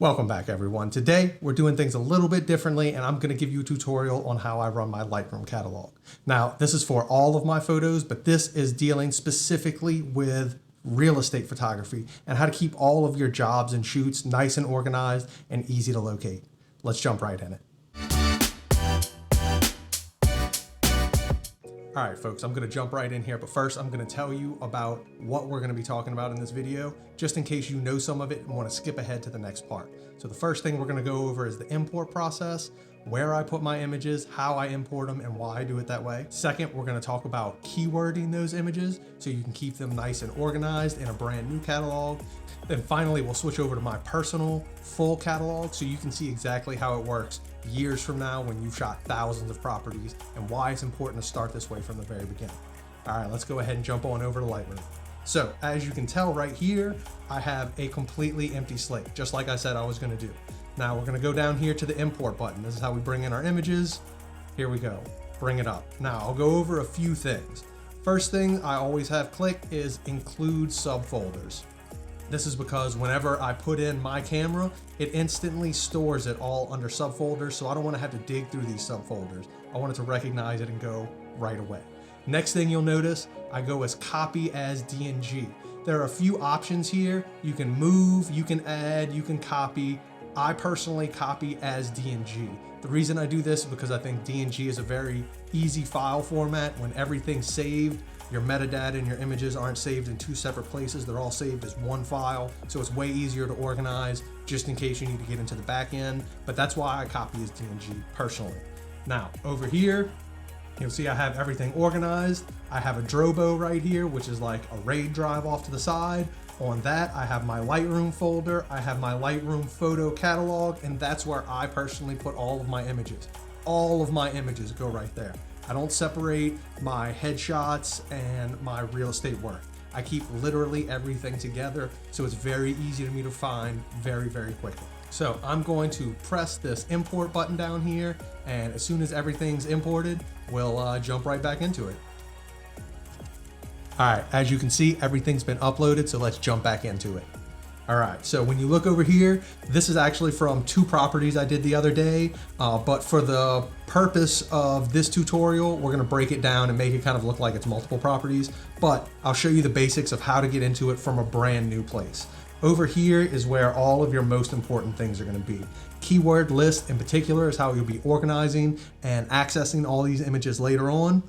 Welcome back, everyone. Today, we're doing things a little bit differently, and I'm going to give you a tutorial on how I run my Lightroom catalog. Now, this is for all of my photos, but this is dealing specifically with real estate photography and how to keep all of your jobs and shoots nice and organized and easy to locate. Let's jump right in it. All right, folks, I'm going to jump right in here, but first I'm going to tell you about what we're going to be talking about in this video, just in case you know some of it and want to skip ahead to the next part. So the first thing we're going to go over is the import process, where I put my images, how I import them, and why I do it that way. Second, we're going to talk about keywording those images so you can keep them nice and organized in a brand new catalog. Then finally, we'll switch over to my personal full catalog so you can see exactly how it works years from now when you've shot thousands of properties and why it's important to start this way from the very beginning. All right, let's go ahead and jump on over to Lightroom. So as you can tell right here, I have a completely empty slate, just like I said I was going to do. Now we're going to go down here to the import button. This is how we bring in our images. Here we go. Bring it up. Now I'll go over a few things. First thing I always have click is include subfolders. This is because whenever I put in my camera, it instantly stores it all under subfolders, so I don't want to have to dig through these subfolders. I want it to recognize it and go right away. Next thing you'll notice, I go as copy as DNG. There are a few options here. You can move, you can add, you can copy. I personally copy as DNG. The reason I do this is because I think DNG is a very easy file format. When everything's saved, your metadata and your images aren't saved in two separate places. They're all saved as one file. So it's way easier to organize just in case you need to get into the back end. But that's why I copy as DNG personally. Now over here, you'll see I have everything organized. I have a Drobo right here, which is like a RAID drive off to the side. On that, I have my Lightroom folder. I have my Lightroom photo catalog, and that's where I personally put all of my images. All of my images go right there. I don't separate my headshots and my real estate work. I keep literally everything together, so it's very easy for me to find very, very quickly. So I'm going to press this import button down here, and as soon as everything's imported, we'll jump right back into it. All right, as you can see, everything's been uploaded, so let's jump back into it. All right, so when you look over here, this is actually from two properties I did the other day, but for the purpose of this tutorial, we're gonna break it down and make it kind of look like it's multiple properties, but I'll show you the basics of how to get into it from a brand new place. Over here is where all of your most important things are gonna be. Keyword list in particular is how you'll be organizing and accessing all these images later on.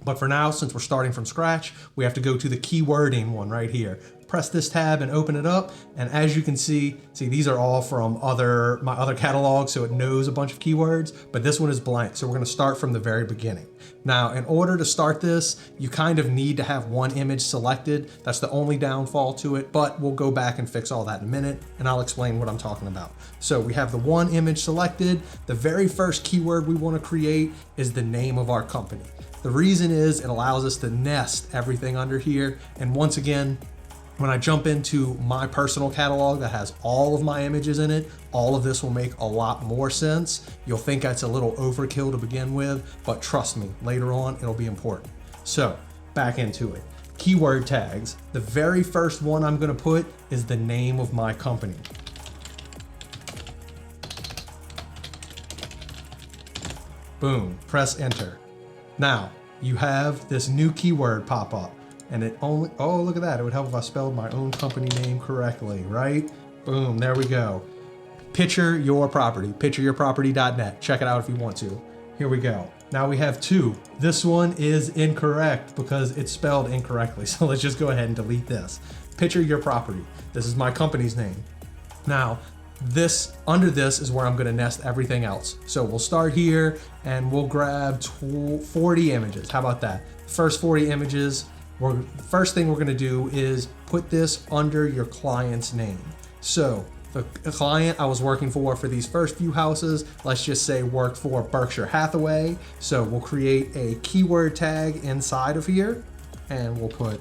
But for now, since we're starting from scratch, we have to go to the keywording one right here. Press this tab and open it up. And as you can see these are all from my other catalog, so it knows a bunch of keywords, but this one is blank. So we're gonna start from the very beginning. Now, in order to start this, you kind of need to have one image selected. That's the only downfall to it, but we'll go back and fix all that in a minute, and I'll explain what I'm talking about. So we have the one image selected. The very first keyword we wanna create is the name of our company. The reason is it allows us to nest everything under here. And once again, when I jump into my personal catalog that has all of my images in it, all of this will make a lot more sense. You'll think that's a little overkill to begin with, but trust me, later on, it'll be important. So back into it. Keyword tags. The very first one I'm gonna put is the name of my company. Boom, press enter. Now, you have this new keyword pop up, and it only, oh, look at that. It would help if I spelled my own company name correctly, right? Boom, there we go. Picture your property, pictureyourproperty.net. Check it out if you want to. Here we go. Now we have two. This one is incorrect because it's spelled incorrectly. So let's just go ahead and delete this. Picture your property. This is my company's name. Now, under this is where I'm gonna nest everything else. So we'll start here and we'll grab 40 images. How about that? First 40 images, first thing we're gonna do is put this under your client's name. So the client I was working for these first few houses, let's just say worked for Berkshire Hathaway. So we'll create a keyword tag inside of here and we'll put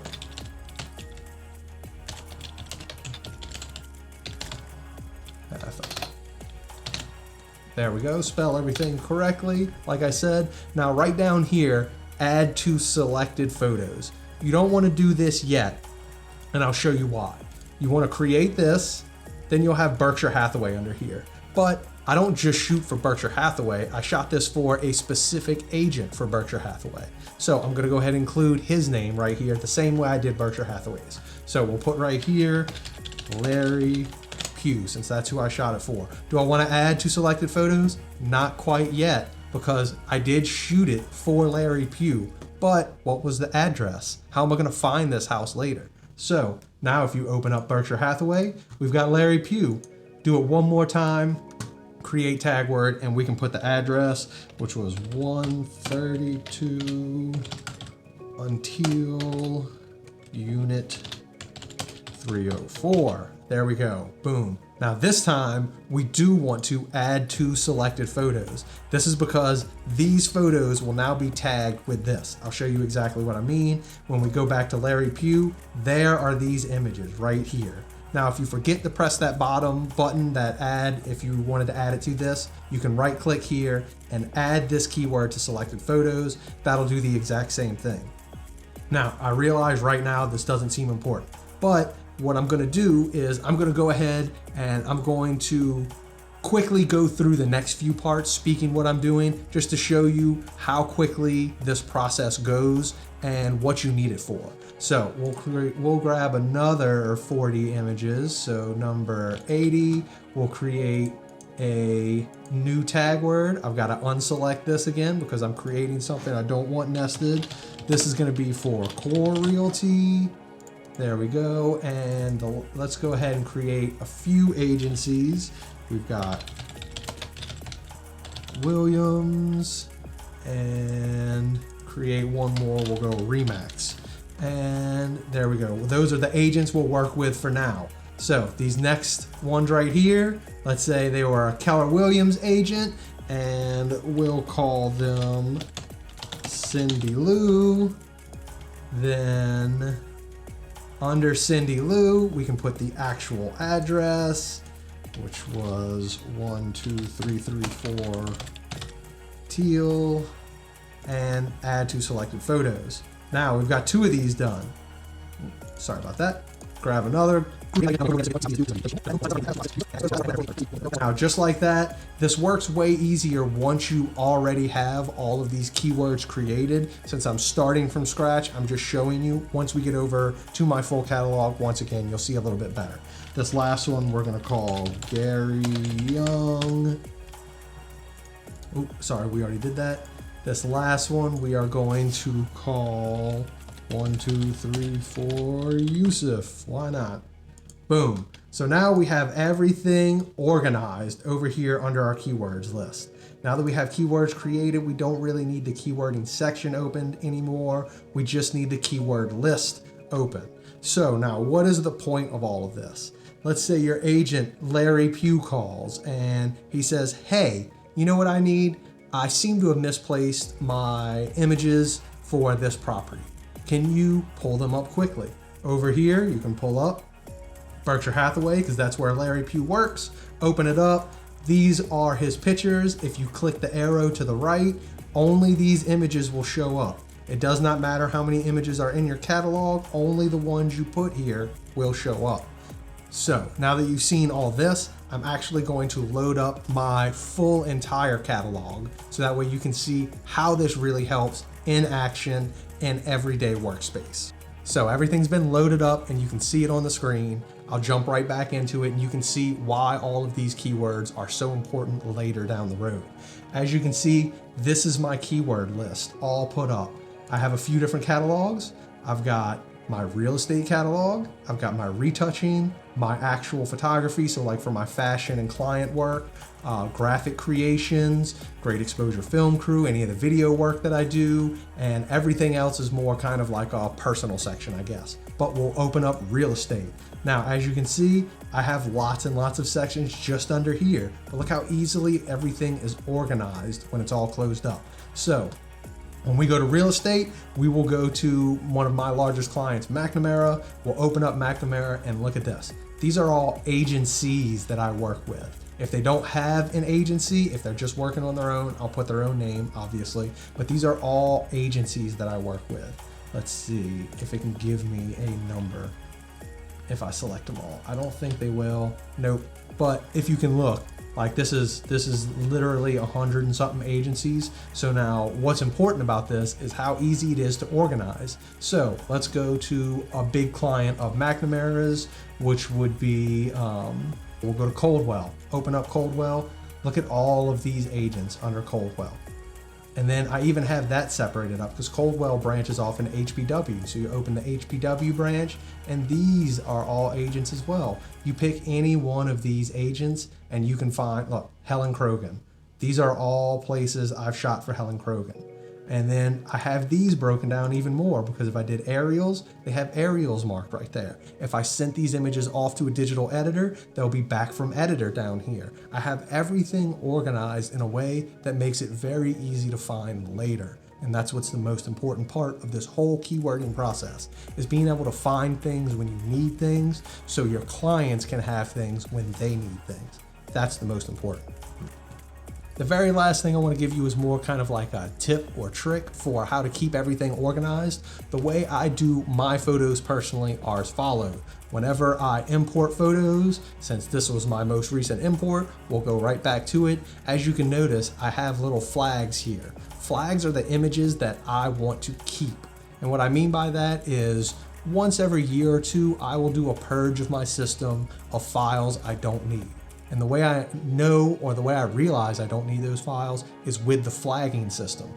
there we go, spell everything correctly, like I said. Now right down here, add to selected photos. You don't want to do this yet, and I'll show you why. You want to create this, then you'll have Berkshire Hathaway under here. But I don't just shoot for Berkshire Hathaway, I shot this for a specific agent for Berkshire Hathaway. So I'm gonna go ahead and include his name right here, the same way I did Berkshire Hathaway's. So we'll put right here, Larry Pugh, since that's who I shot it for. Do I wanna add to selected photos? Not quite yet, because I did shoot it for Larry Pugh, but what was the address? How am I gonna find this house later? So now if you open up Berkshire Hathaway, we've got Larry Pugh. Do it one more time, create tag word, and we can put the address, which was 132 Untitled Unit 304. There we go, boom. Now this time, we do want to add to selected photos. This is because these photos will now be tagged with this. I'll show you exactly what I mean. When we go back to Larry Pugh, there are these images right here. Now, if you forget to press that bottom button, that add, if you wanted to add it to this, you can right click here and add this keyword to selected photos. That'll do the exact same thing. Now, I realize right now this doesn't seem important, but what I'm gonna do is I'm gonna go ahead and I'm going to quickly go through the next few parts, speaking what I'm doing, just to show you how quickly this process goes and what you need it for. So we'll grab another 40 images. So number 80, we'll create a new tag word. I've got to unselect this again because I'm creating something I don't want nested. This is going to be for Core Realty. There we go. And let's go ahead and create a few agencies. We've got Williams and create one more. We'll go Remax. And there we go. Those are the agents we'll work with for now. So these next ones right here, let's say they were a Keller Williams agent, and we'll call them Cindy Lou. Then under Cindy Lou, we can put the actual address, which was 12334 Teal, and add to selected photos. Now we've got 2 of these done. Sorry about that. Grab another. Now, just like that, this works way easier once you already have all of these keywords created. Since I'm starting from scratch, I'm just showing you. Once we get over to my full catalog, once again, you'll see a little bit better. This last one we're gonna call Gary Young. Oh, sorry, we already did that. This last one we are going to call 12334 Yusuf. Why not? Boom. So now we have everything organized over here under our keywords list. Now that we have keywords created, we don't really need the keywording section opened anymore. We just need the keyword list open. So now what is the point of all of this? Let's say your agent, Larry Pugh, calls and he says, hey, you know what I need? I seem to have misplaced my images for this property. Can you pull them up quickly? Over here, you can pull up Berkshire Hathaway because that's where Larry Pugh works. Open it up. These are his pictures. If you click the arrow to the right, only these images will show up. It does not matter how many images are in your catalog, only the ones you put here will show up. So now that you've seen all this, I'm actually going to load up my full entire catalog so that way you can see how this really helps in action in everyday workspace. So everything's been loaded up and you can see it on the screen. I'll jump right back into it and you can see why all of these keywords are so important later down the road. As you can see, this is my keyword list all put up. I have a few different catalogs. I've got my real estate catalog, I've got my retouching, my actual photography, so like for my fashion and client work, graphic creations, great exposure film crew, any of the video work that I do, and everything else is more kind of like a personal section, I guess. But we'll open up real estate. Now, as you can see, I have lots and lots of sections just under here, but look how easily everything is organized when it's all closed up. So when we go to real estate, we will go to one of my largest clients, McNamara. We'll open up McNamara and look at this. These are all agencies that I work with. If they don't have an agency, if they're just working on their own, I'll put their own name, obviously. But these are all agencies that I work with. Let's see if it can give me a number. if I select them all. I don't think they will. Nope. But if you can look, like this is literally 100 and something agencies. So now what's important about this is how easy it is to organize. So let's go to a big client of McNamara's, which would be, we'll go to Coldwell, open up Coldwell. Look at all of these agents under Coldwell. And then I even have that separated up because Coldwell branches off in HPW. So you open the HPW branch and these are all agents as well. You pick any one of these agents and you can find, look, Helen Krogan. These are all places I've shot for Helen Krogan. And then I have these broken down even more because if I did aerials, they have aerials marked right there. If I sent these images off to a digital editor, they'll be back from editor down here. I have everything organized in a way that makes it very easy to find later. And that's what's the most important part of this whole keywording process, is being able to find things when you need things so your clients can have things when they need things. That's the most important. The very last thing I want to give you is more kind of like a tip or trick for how to keep everything organized. The way I do my photos personally are as follows. Whenever I import photos, since this was my most recent import, we'll go right back to it. As you can notice, I have little flags here. Flags are the images that I want to keep. And what I mean by that is once every year or two, I will do a purge of my system of files I don't need. And the way I know, or the way I realize I don't need those files, is with the flagging system.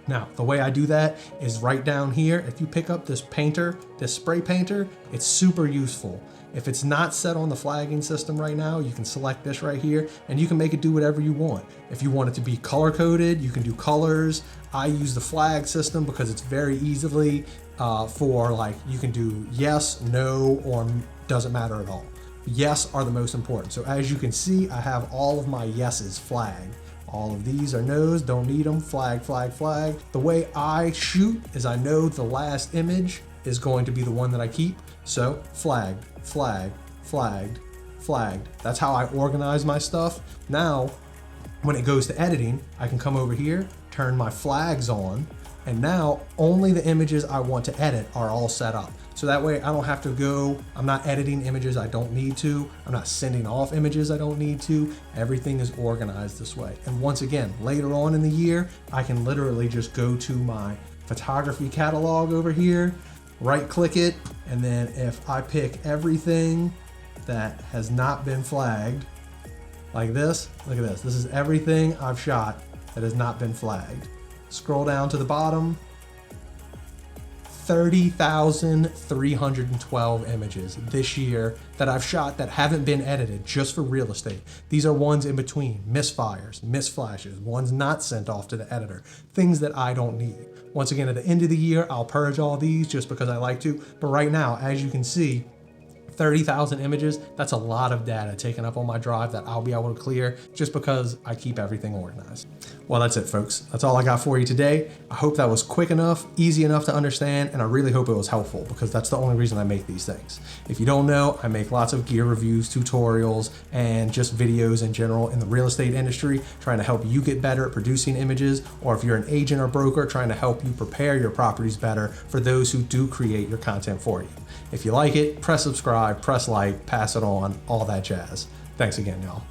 Now, the way I do that is right down here. If you pick up this painter, this spray painter, it's super useful. If it's not set on the flagging system right now, you can select this right here and you can make it do whatever you want. If you want it to be color coded, you can do colors. I use the flag system because it's very easily for like, you can do yes, no, or doesn't matter at all. Yes are the most important. So as you can see, I have all of my yeses flagged. All of these are no's, don't need them, flag, flag, flag. The way I shoot is I know the last image is going to be the one that I keep. So flagged, flagged, flagged, flagged. That's how I organize my stuff. Now, when it goes to editing, I can come over here, turn my flags on, and now only the images I want to edit are all set up. So that way I don't have to go, I'm not editing images I don't need to, I'm not sending off images I don't need to, everything is organized this way. And once again, later on in the year, I can literally just go to my photography catalog over here, right click it, and then if I pick everything that has not been flagged, like this, look at this, this is everything I've shot that has not been flagged. Scroll down to the bottom, 30,312 images this year that I've shot that haven't been edited just for real estate. These are ones in between, misfires, misflashes, ones not sent off to the editor, things that I don't need. Once again, at the end of the year, I'll purge all these just because I like to. But right now, as you can see, 30,000 images, that's a lot of data taken up on my drive that I'll be able to clear just because I keep everything organized. Well, that's it, folks. That's all I got for you today. I hope that was quick enough, easy enough to understand, and I really hope it was helpful because that's the only reason I make these things. If you don't know, I make lots of gear reviews, tutorials, and just videos in general in the real estate industry, trying to help you get better at producing images, or if you're an agent or broker, trying to help you prepare your properties better for those who do create your content for you. If you like it, press subscribe, press like, pass it on, all that jazz. Thanks again, y'all.